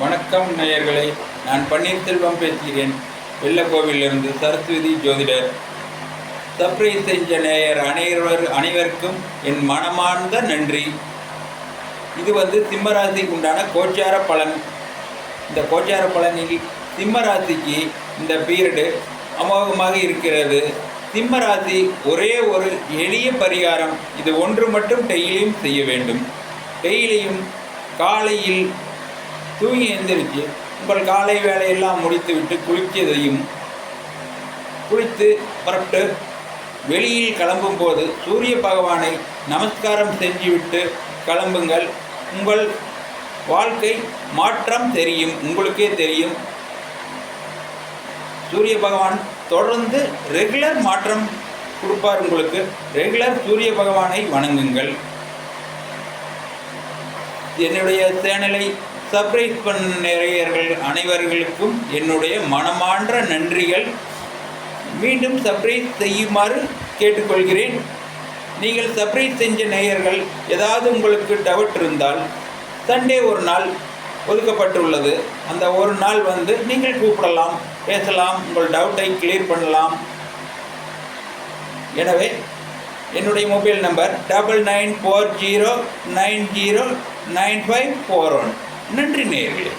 வணக்கம் நேயர்களே, நான் பன்னீர்செல்வம் பேசுகிறேன். வெள்ளக்கோவிலிருந்து சரஸ்வதி ஜோதிடர். சர்ப்ரைஸ் செஞ்ச நேயர் அனைவருக்கும் என் மனமார்ந்த நன்றி. இது சிம்மராசிக்கு உண்டான கோச்சார பலன். இந்த கோச்சார பலனில் சிம்மராசிக்கு இந்த பீரியடு அமோகமாக இருக்கிறது. சிம்மராசி ஒரே ஒரு எளிய பரிகாரம், இது ஒன்று மட்டும் டெய்லியும் செய்ய வேண்டும். டெய்லியும் காலையில் தூங்கி எழுந்திரிச்சு உங்கள் காலை வேலையெல்லாம் முடித்துவிட்டு குளித்து புறப்பட்டு வெளியில் கிளம்பும் போது சூரிய பகவானை நமஸ்காரம் செஞ்சுவிட்டு கிளம்புங்கள். உங்கள் வாழ்க்கை மாற்றம் தெரியும், உங்களுக்கே தெரியும். சூரிய பகவான் தொடர்ந்து ரெகுலர் மாற்றம் கொடுப்பார் உங்களுக்கு. ரெகுலர் சூரிய பகவானை வணங்குங்கள். என்னுடைய சேனலை சப்ஸ்கிரைப் பண்ண நேயர்கள் அனைவர்களுக்கும் என்னுடைய மனமார்ந்த நன்றிகள். மீண்டும் சப்ஸ்கிரைப் செய்யுமாறு கேட்டுக்கொள்கிறேன். நீங்கள் சப்ஸ்கிரைப் செஞ்ச நேயர்கள் ஏதாவது உங்களுக்கு டவுட் இருந்தால் சண்டே ஒரு நாள் ஒதுக்கப்பட்டுள்ளது. அந்த ஒரு நாள் நீங்கள் கூப்பிடலாம், பேசலாம், உங்கள் டவுட்டை கிளியர் பண்ணலாம். எனவே என்னுடைய மொபைல் நம்பர் 9940909541. நன்றி நேயர்களே.